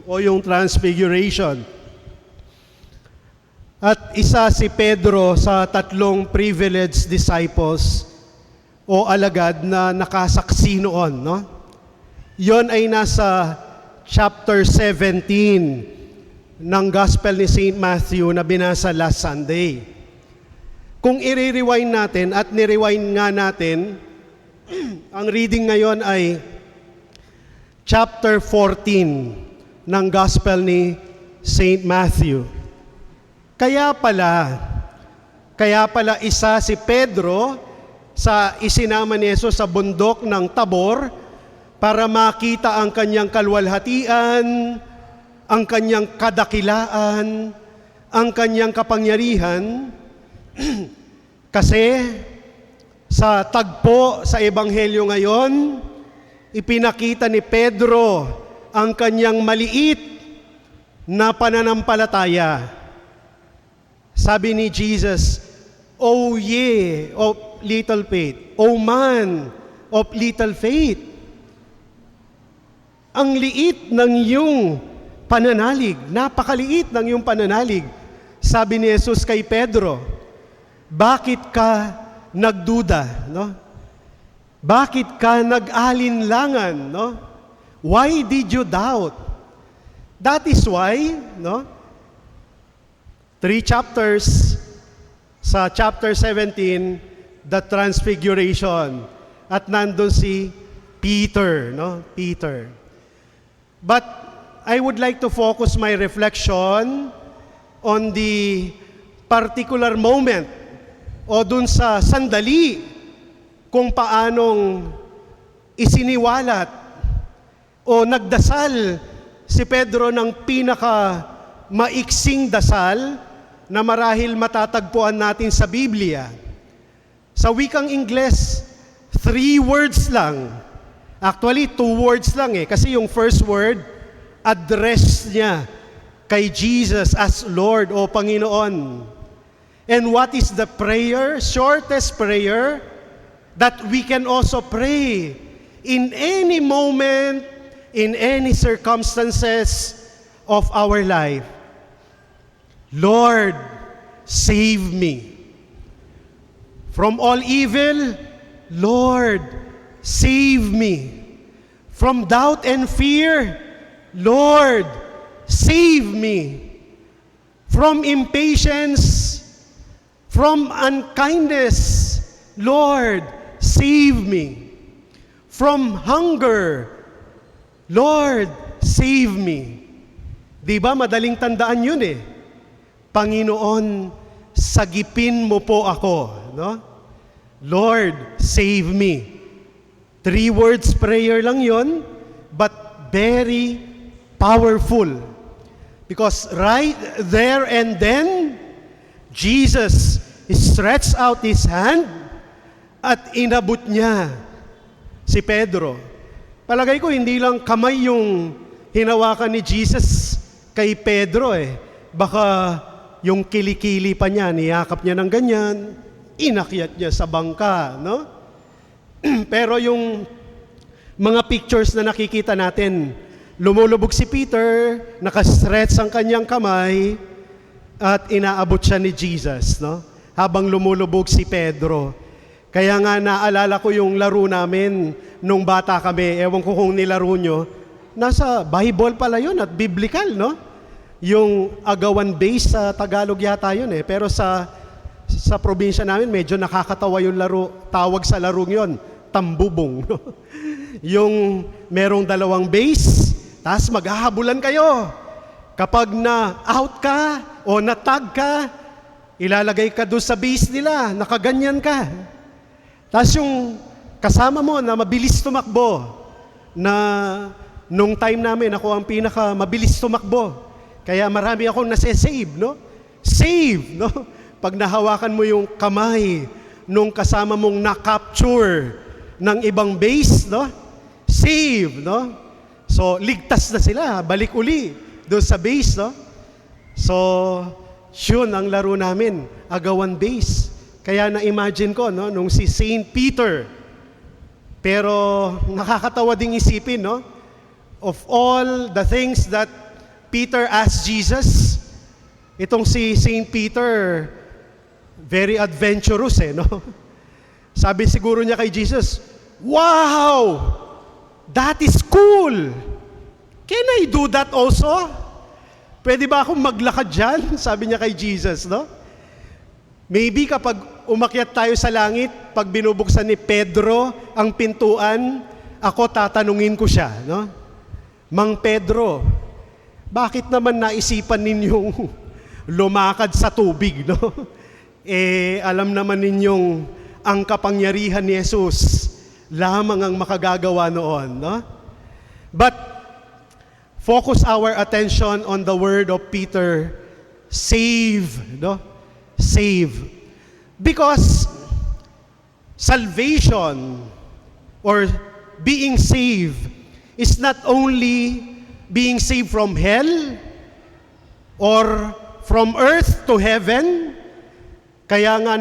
o yung Transfiguration. At isa si Pedro sa tatlong privileged disciples o alagad na nakasaksi noon, no? Yon ay nasa chapter 17 ng Gospel ni St. Matthew na binasa last Sunday. Kung i-rewind natin at ni-rewind nga natin, ang reading ngayon ay chapter 14 ng Gospel ni St. Matthew. Kaya pala isa si Pedro sa isinama ni Jesus sa bundok ng Tabor para makita ang kanyang kalwalhatian, ang kanyang kadakilaan, ang kanyang kapangyarihan. Kasi sa tagpo sa Ebanghelyo ngayon, ipinakita ni Pedro ang kanyang maliit na pananampalataya. Sabi ni Jesus, "O ye of little faith, O man of little faith." Ang liit ng iyong pananalig, napakaliit ng iyong pananalig. Sabi ni Jesus kay Pedro, bakit ka nagduda, no? Bakit ka nag-alinlangan, no? Why did you doubt? That is why, no? 3 chapters sa chapter 17, the Transfiguration. At nandun si Peter, no? Peter. But I would like to focus my reflection on the particular moment o dun sa sandali kung paanong isiniwalat o nagdasal si Pedro ng pinaka maiksing dasal na marahil matatagpuan natin sa Biblia. Sa wikang Ingles, 3 words lang. Actually, 2 words lang kasi yung first word, address niya kay Jesus as Lord o Panginoon. And what is the prayer? Shortest prayer that we can also pray in any moment, in any circumstances of our life. Lord, save me. From all evil, Lord, save me. From doubt and fear, Lord, save me. From impatience, from unkindness, Lord, save me. From hunger, Lord, save me. Di ba madaling tandaan yun Panginoon, sagipin mo po ako, no? Lord, save me. 3 words prayer lang yon, but very powerful. Because right there and then, Jesus stretched out His hand at inabot niya si Pedro. Palagay ko, hindi lang kamay yung hinawakan ni Jesus kay Pedro Baka yung kilikili pa niya, niyakap niya ng ganyan, inakyat niya sa bangka, no? Pero yung mga pictures na nakikita natin, lumulubog si Peter, nakastretch ang kanyang kamay, at inaabot siya ni Jesus, no? Habang lumulubog si Pedro. Kaya nga naalala ko yung laro namin nung bata kami, ewan ko kung nilaro nyo, nasa Bible pala yun at biblical, no? Yung agawan base sa Tagalog yata yun pero sa probinsya namin medyo nakakatawa yung laro, tawag sa larong yun, tambubong. Yung merong 2 base, tapos maghahabulan kayo. Kapag na-out ka o na-tag ka, ilalagay ka doon sa base nila, nakaganyan ka. Tapos yung kasama mo na mabilis tumakbo, na nung time namin ako ang pinaka mabilis tumakbo. Kaya marami akong nase-save, no? Save, no? Pag nahawakan mo yung kamay nung kasama mong na-capture ng ibang base, no? Save, no? So, ligtas na sila, balik uli doon sa base, no? So, yun ang laro namin, agawan base. Kaya na-imagine ko, no? Nung si Saint Peter, pero nakakatawa ding isipin, no? of all the things that Peter asked Jesus, itong si Saint Peter, very adventurous no? Sabi siguro niya kay Jesus, "Wow! That is cool! Can I do that also? Pwede ba akong maglakad dyan?" Sabi niya kay Jesus, no? Maybe kapag umakyat tayo sa langit, pag binubuksan ni Pedro ang pintuan, ako tatanungin ko siya, no? "Mang Pedro, bakit naman naisipan ninyong lumakad sa tubig, no? Alam naman ninyong ang kapangyarihan ni Jesus lamang ang makagagawa noon, no?" But focus our attention on the word of Peter, save, no? Save. Because salvation or being saved is not only being saved from hell or from earth to heaven. Kaya nga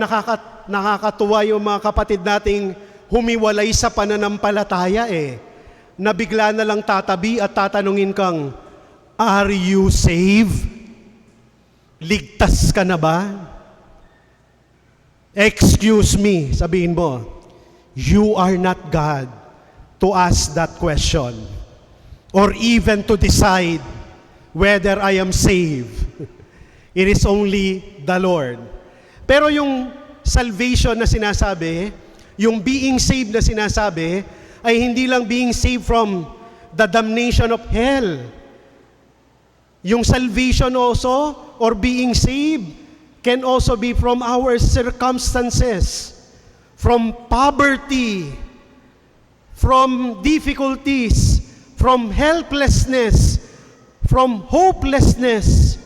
nakakatuwa yung mga kapatid nating humiwalay sa pananampalataya na bigla na lang tatabi at tatanungin kang, "Are you saved? Ligtas ka na ba?" Excuse me, sabihin mo, you are not God to ask that question or even to decide whether I am saved. It is only the Lord. Pero yung salvation na sinasabi, yung being saved na sinasabi, ay hindi lang being saved from the damnation of hell. Yung salvation also, or being saved, can also be from our circumstances, from poverty, from difficulties, from helplessness, from hopelessness,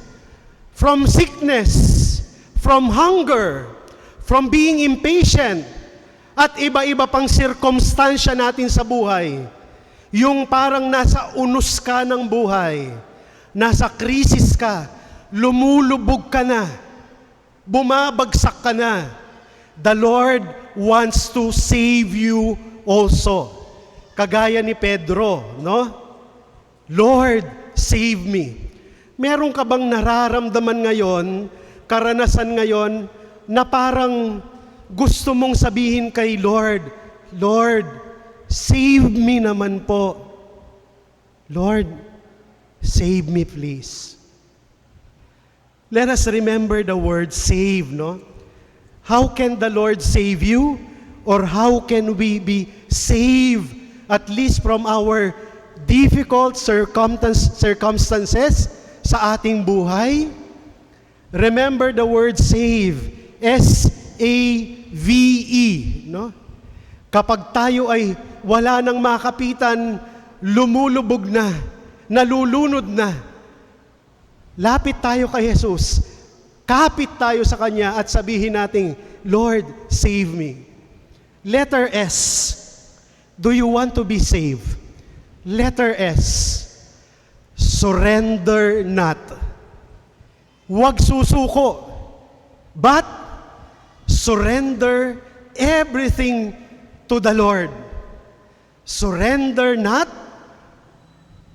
from sickness, from hunger, from being impatient, at iba-iba pang sirkumstansya natin sa buhay. Yung parang nasa unos ka ng buhay, nasa krisis ka, lumulubog ka na, bumabagsak ka na. The Lord wants to save you also. Kagaya ni Pedro, no? "Lord, save me." Meron ka bang nararamdaman ngayon, karanasan ngayon, na parang gusto mong sabihin kay Lord, "Lord, save me naman po. Lord, save me please." Let us remember the word save, no? How can the Lord save you? Or how can we be saved, at least from our difficult circumstances sa ating buhay? Remember the word save, S-A-V-E, no? Kapag tayo ay wala nang makapitan, lumulubog na, nalulunod na, lapit tayo kay Jesus, kapit tayo sa Kanya at sabihin natin, "Lord, save me." Letter S. Do you want to be saved? Letter S. Surrender not. Huwag susuko, but surrender everything to the Lord. Surrender not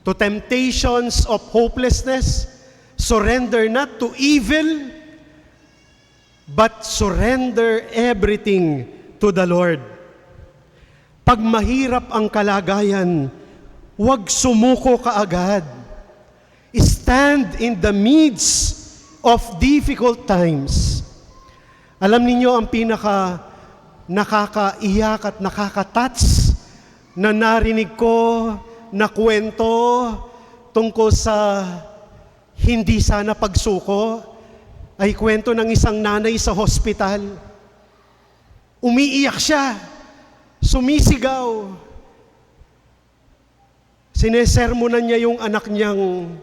to temptations of hopelessness. Surrender not to evil, but surrender everything to the Lord. Pag mahirap ang kalagayan, huwag sumuko kaagad. Stand in the midst of difficult times. Alam niyo ang pinaka nakakaiyak at nakaka-touch na narinig ko na kwento tungkol sa hindi sana pagsuko, ay kwento ng isang nanay sa hospital. Umiiyak siya, sumisigaw. Sinesermonan niya yung anak niyang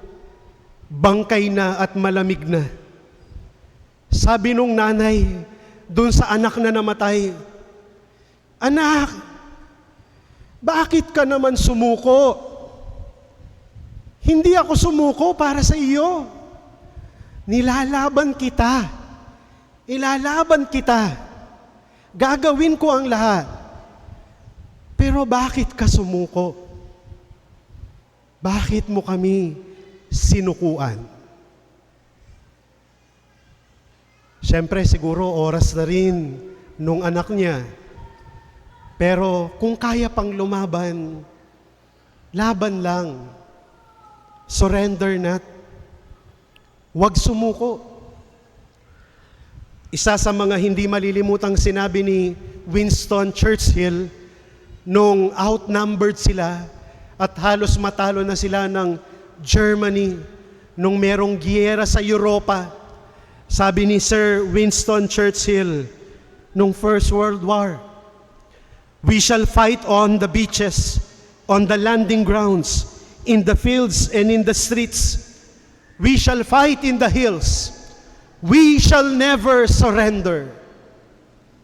bangkay na at malamig na. Sabi nung nanay, dun sa anak na namatay, "Anak, bakit ka naman sumuko? Hindi ako sumuko para sa iyo. Nilalaban kita. Ilalaban kita. Gagawin ko ang lahat. Pero bakit ka sumuko?" Bakit mo kami sinukuan? Siyempre, siguro oras na rin nung anak niya. Pero kung kaya pang lumaban, laban lang. Surrender not. Huwag sumuko. Isa sa mga hindi malilimutang sinabi ni Winston Churchill nung outnumbered sila at halos matalo na sila ng Germany nung merong giyera sa Europa. Sabi ni Sir Winston Churchill nung First World War, "We shall fight on the beaches, on the landing grounds, in the fields and in the streets. We shall fight in the hills. We shall never surrender.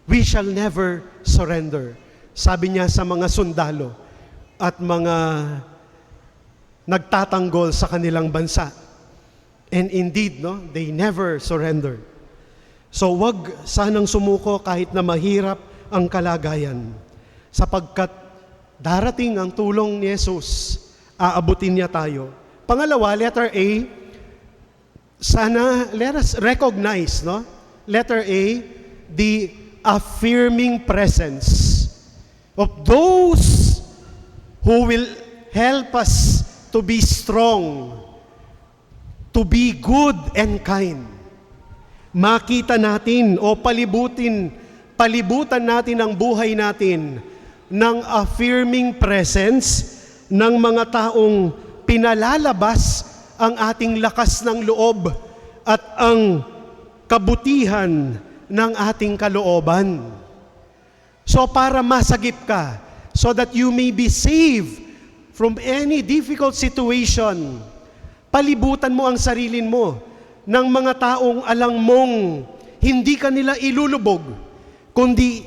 We shall never surrender." Sabi niya sa mga sundalo at mga nagtatanggol sa kanilang bansa. And indeed, they never surrender. So wag sanang sumuko kahit na mahirap ang kalagayan. Sapagkat darating ang tulong ni Jesus, aabutin niya tayo. Pangalawa, letter A, sana let us recognize, letter A, the affirming presence of those who will help us to be strong, to be good and kind. Makita natin o palibutan natin ang buhay natin ng affirming presence ng mga taong pinalalabas ang ating lakas ng loob at ang kabutihan ng ating kalooban. So para masagip ka, so that you may be saved from any difficult situation, palibutan mo ang sarili mo ng mga taong alam mong hindi ka nila ilulubog, kundi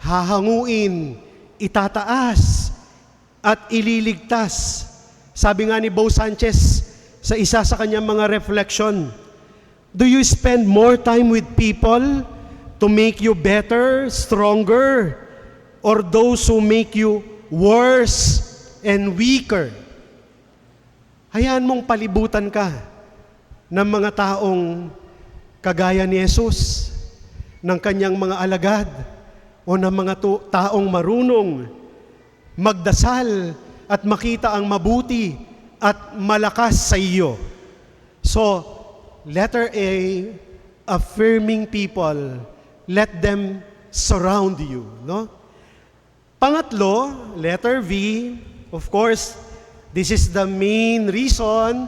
hahanguin, itataas, at ililigtas. Sabi nga ni Bo Sanchez sa isa sa kanyang mga reflection, do you spend more time with people to make you better, stronger, or those who make you worse and weaker? Hayaan mong palibutan ka ng mga taong kagaya ni Jesus, ng kanyang mga alagad, o ng mga taong marunong magdasal at makita ang mabuti at malakas sa iyo. So, letter A, affirming people, let them surround you. Pangatlo, letter V, of course, this is the main reason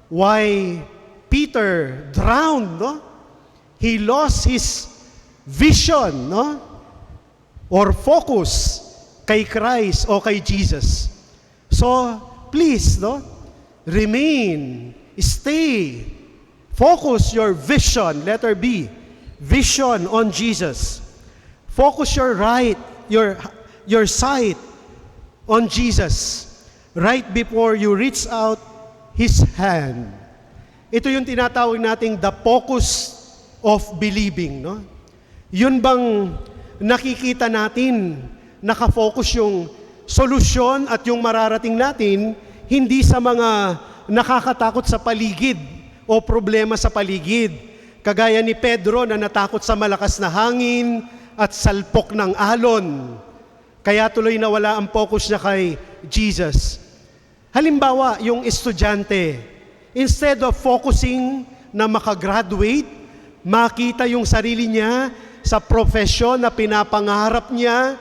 why Peter drowned. He lost his vision, or focus kay Christ o kay Jesus. So, please, remain, stay, focus your vision, letter B, vision on Jesus. Focus your sight on Jesus right before you reach out His hand. Ito yung tinatawag nating the focus of believing. Yun bang nakikita natin, nakafocus yung solusyon at yung mararating natin, hindi sa mga nakakatakot sa paligid o problema sa paligid. Kagaya ni Pedro na natakot sa malakas na hangin at salpok ng alon. Kaya tuloy nawala ang focus niya kay Jesus. Halimbawa, yung estudyante, instead of focusing na makagraduate, makita yung sarili niya sa profesyon na pinapangarap niya,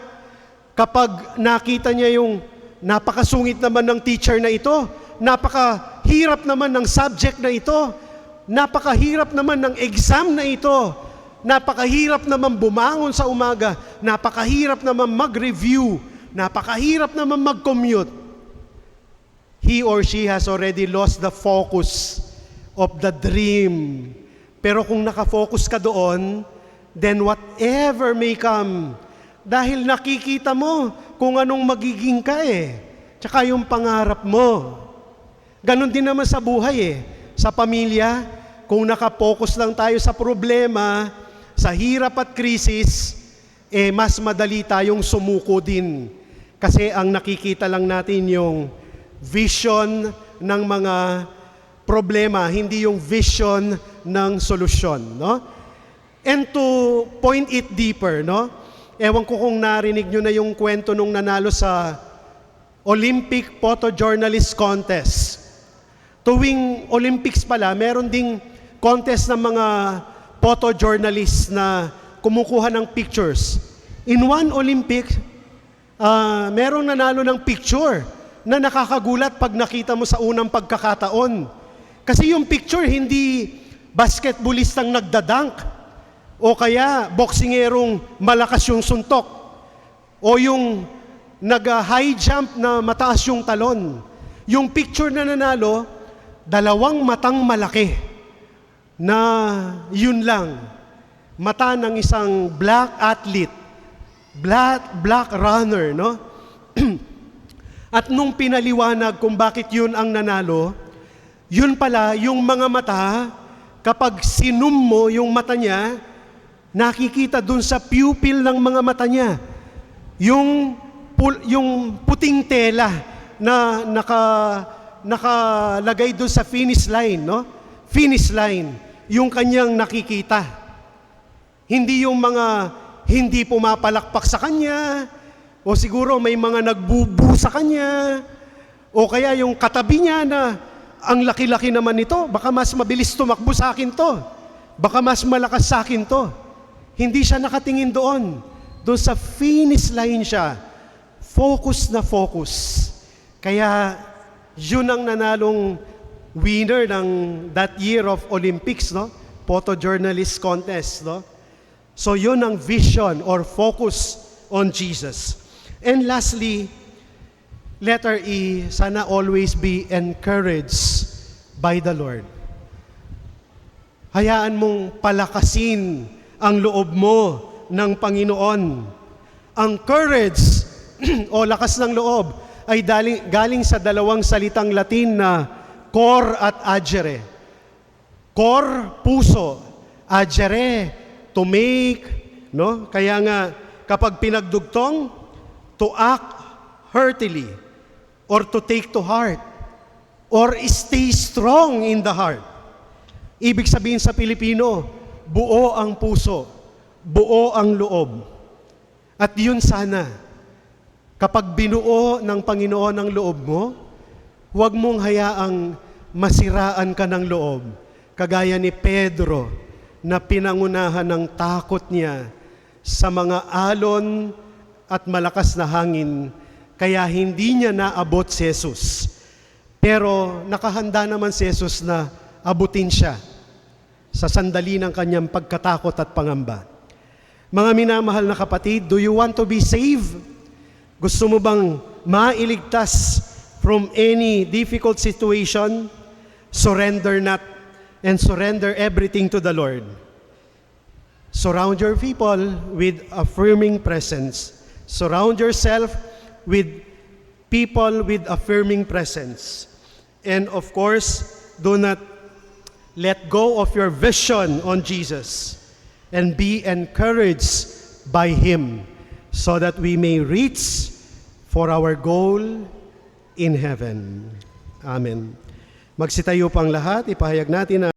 kapag nakita niya yung napakasungit naman ng teacher na ito, napakahirap naman ng subject na ito, napakahirap naman ng exam na ito, napakahirap naman bumangon sa umaga, napakahirap naman mag-review, napakahirap naman mag-commute. He or she has already lost the focus of the dream. Pero kung nakafocus ka doon, then whatever may come, dahil nakikita mo kung anong magiging ka tsaka yung pangarap mo. Ganon din naman sa buhay Sa pamilya, kung nakapokus lang tayo sa problema, sa hirap at krisis, mas madali tayong sumuko din. Kasi ang nakikita lang natin yung vision ng mga problema, hindi yung vision ng solusyon, no? And to point it deeper, no? Ewan ko kung narinig nyo na yung kwento nung nanalo sa Olympic Photojournalist Contest. Tuwing Olympics pala, meron ding contest ng mga photojournalists na kumukuha ng pictures. In one Olympic, merong nanalo ng picture na nakakagulat pag nakita mo sa unang pagkakataon. Kasi yung picture, hindi basketballistang nagdadunk o kaya boksingerong malakas yung suntok o yung nag-high jump na mataas yung talon. Yung picture na nanalo, dalawang matang malaki na yun lang. Mata ng isang black athlete, black runner, no? At nung pinaliwanag kung bakit yun ang nanalo, yun pala yung mga mata, kapag sinum mo yung mata niya, nakikita dun sa pupil ng mga mata niya. Yung puting tela na nakalagay dun sa finish line, no? Finish line, yung kanyang nakikita. Hindi yung mga hindi pumapalakpak sa kanya, o siguro may mga nagbubu sa kanya, o kaya yung katabi niya na ang laki-laki naman nito, baka mas mabilis tumakbo sa akin to, baka mas malakas sa akin to. Hindi siya nakatingin doon. Doon sa finish line siya. Focus na focus. Kaya yun ang nanalong winner ng that year of Olympics, no? Photojournalist contest, no? So yun ang vision or focus on Jesus. And lastly, letter E, sana always be encouraged by the Lord. Hayaan mong palakasin ang loob mo ng Panginoon. Ang courage o lakas ng loob ay galing sa dalawang salitang Latin na cor at agere. Cor, puso. Agere, to make, no? Kaya nga, kapag pinagdugtong, to act heartily, or to take to heart, or stay strong in the heart. Ibig sabihin sa Pilipino, buo ang puso, buo ang loob. At yun sana, kapag binuo ng Panginoon ang loob mo, huwag mong hayaang masiraan ka ng loob. Kagaya ni Pedro na pinangunahan ng takot niya sa mga alon at malakas na hangin, kaya hindi niya naabot si Jesus. Pero nakahanda naman si Jesus na abutin siya sa sandali ng kanyang pagkatakot at pangamba. Mga minamahal na kapatid, do you want to be saved? Gusto mo bang mailigtas from any difficult situation? Surrender not and surrender everything to the Lord. Surround your people with affirming presence. Surround yourself with people with affirming presence. And of course, do not let go of your vision on Jesus and be encouraged by Him so that we may reach for our goal in heaven. Amen. Magsitayo pang lahat, ipahayag natin na